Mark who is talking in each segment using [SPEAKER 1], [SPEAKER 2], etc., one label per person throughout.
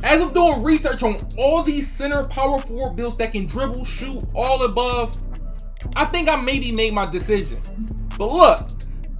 [SPEAKER 1] As I'm doing research on all these center power forward builds that can dribble, shoot, all above, I think I maybe made my decision. But look,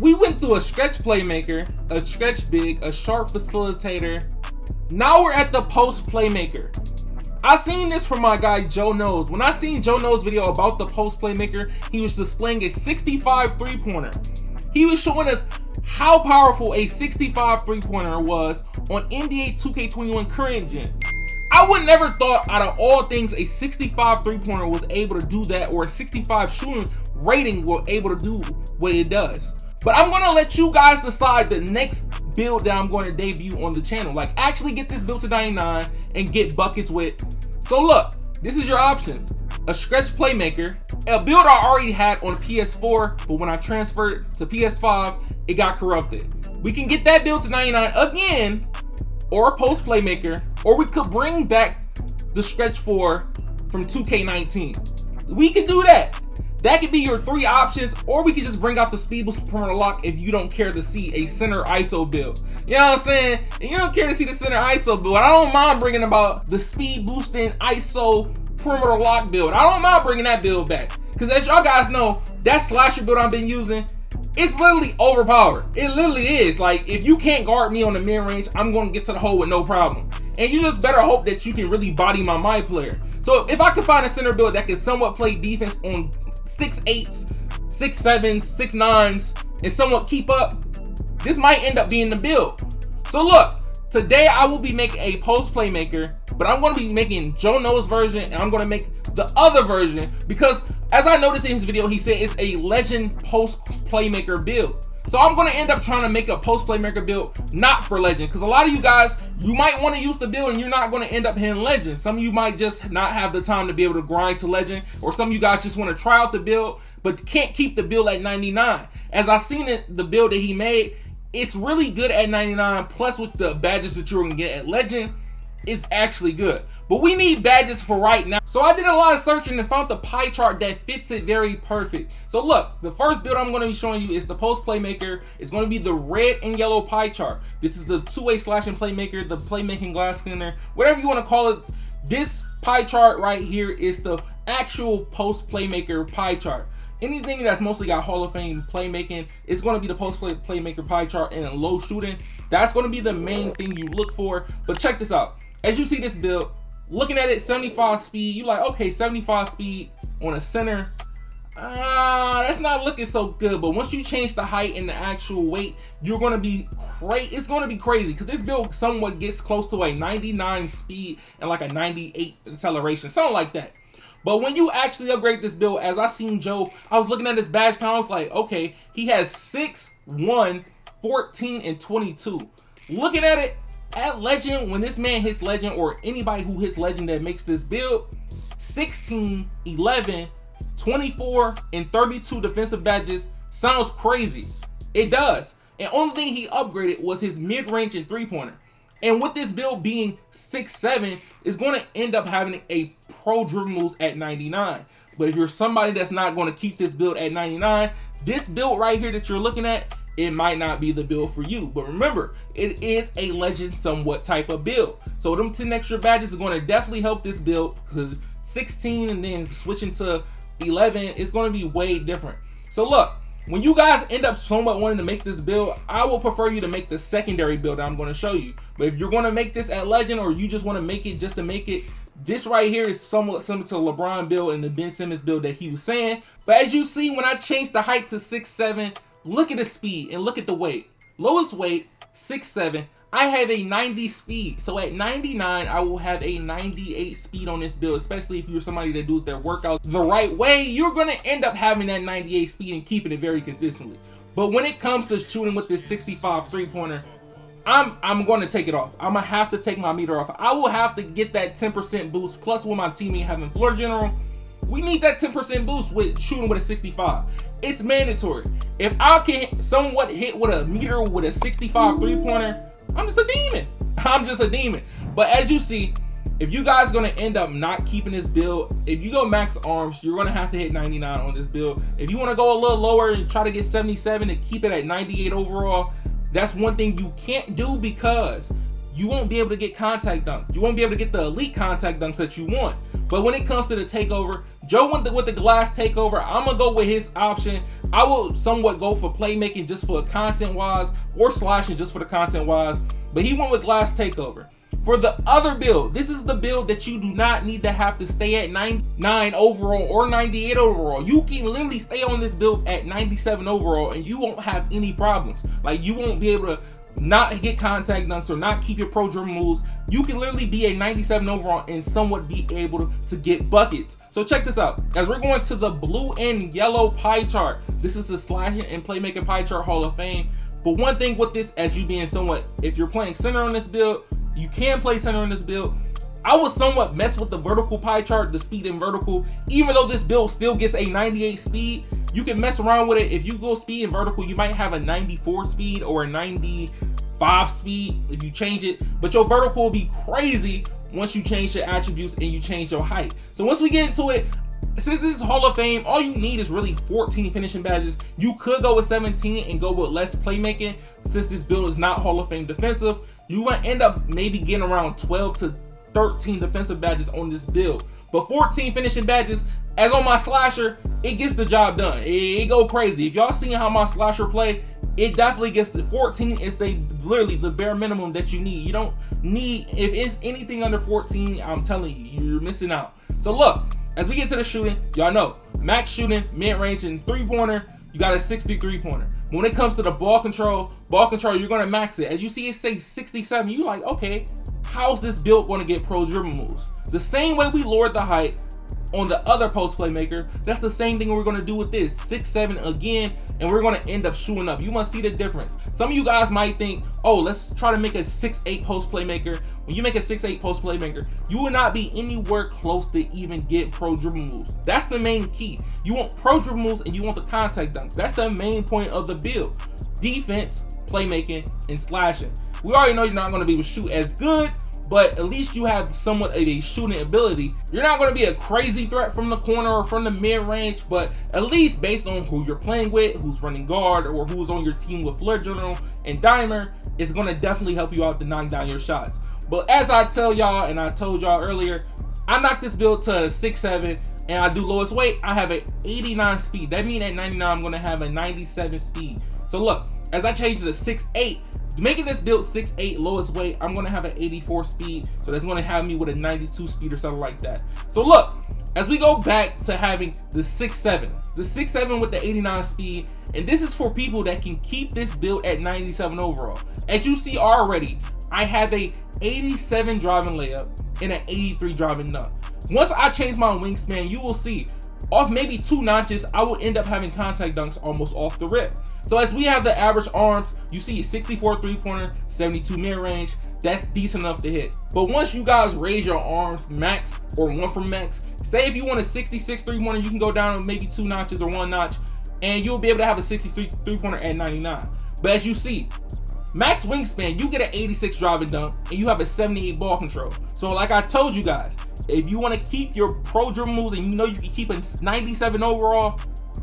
[SPEAKER 1] we went through a stretch playmaker, a stretch big, a sharp facilitator. Now we're at the post playmaker. I seen this from my guy Joe Knows. When I seen Joe Knows video about the post playmaker, he was displaying a 65 three-pointer. He was showing us how powerful a 65 three-pointer was on NBA 2K21 current gen. I would never thought out of all things a 65 three-pointer was able to do that, or a 65 shooting rating was able to do what it does. But I'm gonna let you guys decide the next build that I'm going to debut on the channel. Like, actually get this build to 99 and get buckets with. So look, this is your options. A stretch playmaker, a build I already had on PS4, but when I transferred to PS5, it got corrupted. We can get that build to 99 again, or a post playmaker, or we could bring back the stretch 4 from 2K19. We could do that. That could be your three options, or we could just bring out the speed boost perimeter lock if you don't care to see a center ISO build. You know what I'm saying? And you don't care to see the center ISO build, I don't mind bringing about the speed boosting ISO perimeter lock build. I don't mind bringing that build back, because as y'all guys know, that slasher build I've been using, it's literally overpowered. It literally is. Like, if you can't guard me on the mid-range, I'm going to get to the hole with no problem. And you just better hope that you can really body my player. So if I can find a center build that can somewhat play defense on 6'8", 6'7", 6'9", and somewhat keep up, this might end up being the build. So look, today I will be making a post playmaker, but I'm going to be making Joe Knows version, and I'm going to make the other version because, as I noticed in his video, he said it's a legend post playmaker build. So I'm going to end up trying to make a post playmaker build not for legend, because a lot of you guys, you might want to use the build and you're not going to end up hitting legend. Some of you might just not have the time to be able to grind to legend, or some of you guys just want to try out the build but can't keep the build at 99. As I seen it, the build that he made, it's really good at 99, plus with the badges that you're going to get at legend, it's actually good. But we need badges for right now. So I did a lot of searching and found the pie chart that fits it very perfect. So look, the first build I'm going to be showing you is the post playmaker. It's going to be the red and yellow pie chart. This is the two-way slashing playmaker, the playmaking glass cleaner, whatever you want to call it. This pie chart right here is the actual post playmaker pie chart. Anything that's mostly got Hall of Fame playmaking, it's going to be the post playmaker pie chart, and low shooting, that's going to be the main thing you look for. But check this out. As you see this build, looking at it, 75 speed, you like, okay, 75 speed on a center, that's not looking so good. But once you change the height and the actual weight, you're going to be it's going to be crazy, because this build somewhat gets close to a 99 speed and like a 98 acceleration, something like that. But when you actually upgrade this build, as I seen Joe, I was looking at his badge count, I was like, okay, he has 6, 1, 14, and 22. Looking at it, at legend, when this man hits legend, or anybody who hits legend that makes this build, 16, 11, 24, and 32 defensive badges sounds crazy. It does. And only thing he upgraded was his mid-range and three-pointer. And with this build being 6'7", it's going to end up having a pro dribble moves at 99. But if you're somebody that's not going to keep this build at 99, this build right here that you're looking at, it might not be the build for you. But remember, it is a legend somewhat type of build. So them 10 extra badges are going to definitely help this build, because 16 and then switching to 11, it's going to be way different. So look, when you guys end up somewhat wanting to make this build, I will prefer you to make the secondary build that I'm going to show you. But if you're going to make this at legend, or you just want to make it just to make it, this right here is somewhat similar to the LeBron build and the Ben Simmons build that he was saying. But as you see, when I changed the height to 6'7", look at the speed and look at the weight. Lowest weight, 6'7". I have a 90 speed. So at 99, I will have a 98 speed on this build, especially if you're somebody that does their workout the right way. You're going to end up having that 98 speed and keeping it very consistently. But when it comes to shooting with this 65 three-pointer, I'm going to take it off. I'm going to have to take my meter off. I will have to get that 10% boost, plus with my teammate having floor general. We need that 10% boost with shooting with a 65. It's mandatory. If I can somewhat hit with a meter with a 65 three-pointer, I'm just a demon. I'm just a demon. But as you see, if you guys gonna end up not keeping this build, if you go max arms, you're gonna have to hit 99 on this build. If you want to go a little lower and try to get 77 and keep it at 98 overall, that's one thing you can't do, because you won't be able to get contact dunks. You won't be able to get the elite contact dunks that you want. But when it comes to the takeover, Joe went with the glass takeover. I'm gonna go with his option. I will somewhat go for playmaking just for content wise, or slashing just for the content wise, but he went with glass takeover. For the other build, this is the build that you do not need to have to stay at 99 overall or 98 overall. You can literally stay on this build at 97 overall and you won't have any problems. Like, you won't be able to not get contact dunks or not keep your pro dribble moves. You can literally be a 97 overall and somewhat be able to get buckets. So check this out. As we're going to the blue and yellow pie chart, this is the slashing and playmaking pie chart Hall of Fame. But one thing with this, as you being somewhat, if you're playing center on this build, you can play center on this build. I would somewhat mess with the vertical pie chart, the speed and vertical. Even though this build still gets a 98 speed, you can mess around with it. If you go speed and vertical, you might have a 94 speed or a 95 speed if you change it. But your vertical will be crazy once you change your attributes and you change your height. So once we get into it, since this is Hall of Fame, all you need is really 14 finishing badges. You could go with 17 and go with less playmaking. Since this build is not Hall of Fame defensive, you might end up maybe getting around 12 to 13 defensive badges on this build. But 14 finishing badges, as on my slasher, it gets the job done. It go crazy. If y'all seen how my slasher play, it definitely gets the 14 is literally the bare minimum that you need. You don't need, if it's anything under 14, I'm telling you, you're missing out. So look, as we get to the shooting, y'all know max shooting, mid-range, and three-pointer, you got a 60 three-pointer. When it comes to the ball control, you're gonna max it. As you see it say 67, you like, okay, how's this build gonna get pro dribble moves? The same way we lowered the height on the other post playmaker, that's the same thing we're gonna do with this. 6'7" again, and we're gonna end up shooting up. You must see the difference. Some of you guys might think, oh, let's try to make a 6'8" post playmaker. When you make a 6'8" post playmaker, you will not be anywhere close to even get pro dribble moves. That's the main key. You want pro dribble moves and you want the contact dunks. That's the main point of the build. Defense, playmaking, and slashing. We already know you're not gonna be able to shoot as good, but at least you have somewhat of a shooting ability. You're not going to be a crazy threat from the corner or from the mid-range, but at least based on who you're playing with, who's running guard, or who's on your team with Flare General and Dimer, it's going to definitely help you out to knock down your shots. But as I tell y'all, and I told y'all earlier, I knocked this build to a 6'7", and I do lowest weight, I have an 89 speed. That means at 99, I'm going to have a 97 speed. So look, as I change to 6'8", making this build 6'8", lowest weight, I'm gonna have an 84 speed, so that's gonna have me with a 92 speed or something like that. So look, as we go back to having the 6'7", with the 89 speed, and this is for people that can keep this build at 97 overall. As you see already, I have a 87 driving layup and an 83 driving dunk. Once I change my wingspan, you will see off maybe 2 notches, I will end up having contact dunks almost off the rip. So as we have the average arms, you see 64 three-pointer, 72 mid-range, that's decent enough to hit. But once you guys raise your arms max or 1 from max, say if you want a 66 three-pointer, you can go down to maybe 2 notches or 1 notch, and you'll be able to have a 63 three-pointer at 99. But as you see, max wingspan, you get an 86 driving dunk, and you have a 78 ball control. So like I told you guys, if you want to keep your pro dribble moves and you know you can keep a 97 overall,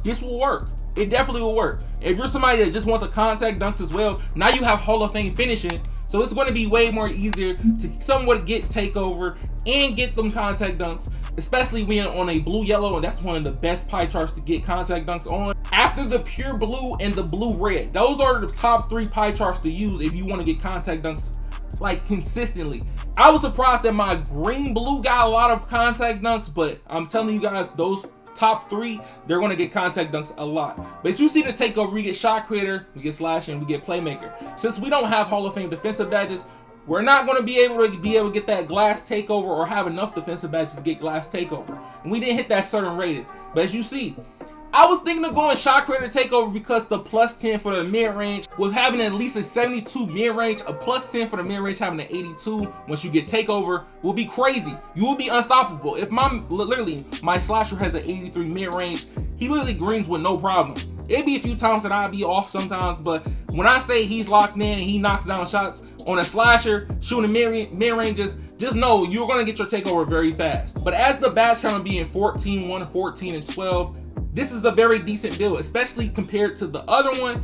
[SPEAKER 1] this will work. It definitely will work. If you're somebody that just wants the contact dunks as well, now you have Hall of Fame finishing, so it's going to be way more easier to somewhat get takeover and get them contact dunks, especially when on a blue yellow, and that's one of the best pie charts to get contact dunks on. After the pure blue and the blue red, those are the top 3 pie charts to use if you want to get contact dunks like consistently. I was surprised that my green blue got a lot of contact dunks, but I'm telling you guys, those top 3, they're going to get contact dunks a lot. But as you see the takeover, we get shot creator, we get slashing, we get playmaker. Since we don't have Hall of Fame defensive badges, we're not going to be able to get that glass takeover or have enough defensive badges to get glass takeover. And we didn't hit that certain rating. But as you see, I was thinking of going shot creator takeover because the +10 for the mid-range, with having at least a 72 mid-range, a +10 for the mid-range, having an 82 once you get takeover will be crazy. You will be unstoppable. If my slasher has an 83 mid-range, he literally greens with no problem. It'd be a few times that I'd be off sometimes, but when I say he's locked in and he knocks down shots on a slasher, shooting mid-ranges, just know you're gonna get your takeover very fast. But as the badge count being 14, 1, 14, and 12, this is a very decent build, especially compared to the other one.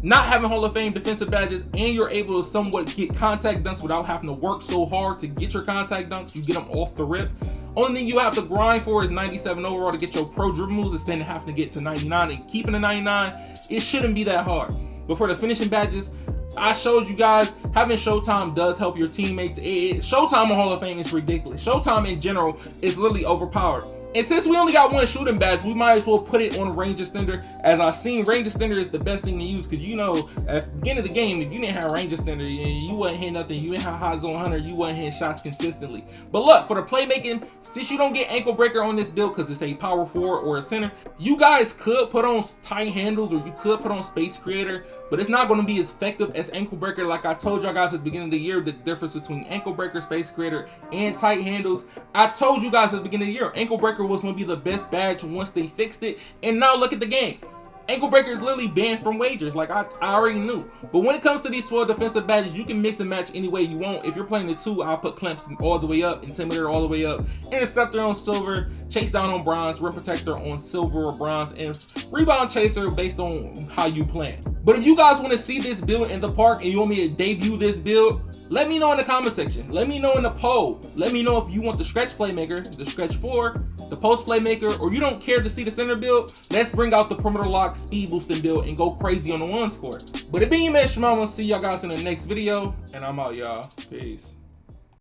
[SPEAKER 1] not having Hall of Fame defensive badges, and you're able to somewhat get contact dunks without having to work so hard to get your contact dunks. You get them off the rip. Only thing you have to grind for is 97 overall to get your pro dribble moves instead of having to get to 99 and keeping the 99. It shouldn't be that hard. But for the finishing badges, I showed you guys having Showtime does help your teammates. Showtime on Hall of Fame is ridiculous. Showtime in general is literally overpowered. And since we only got one shooting badge, we might as well put it on range extender. As I've seen, range extender is the best thing to use, because you know, at the beginning of the game, if you didn't have range extender, you wasn't hitting nothing. You didn't have hot zone hunter, you wasn't hitting shots consistently. But look, for the playmaking, since you don't get ankle breaker on this build because it's a power forward or a center, you guys could put on tight handles, or you could put on space creator, but it's not going to be as effective as ankle breaker. Like I told y'all guys at the beginning of the year, the difference between ankle breaker, space creator, and tight handles. I told you guys at the beginning of the year, ankle breaker was going to be the best badge once they fixed it, and now look at the game. Ankle breaker is literally banned from wagers, like I already knew. But when it comes to these 12 defensive badges, you can mix and match any way you want. If you're playing the 2, I'll put Clamps all the way up, Intimidator all the way up, Interceptor on silver, Chase down on bronze, Rim Protector on silver or bronze, and Rebound Chaser based on how you plan. But if you guys want to see this build in the park and you want me to debut this build, let me know in the comment section. Let me know in the poll. Let me know if you want the stretch playmaker, the stretch 4, the post playmaker, or you don't care to see the center build. Let's bring out the perimeter lock speed boosting build and go crazy on the ones court. But it being ChaMoma, see y'all guys in the next video, and I'm out, y'all. Peace.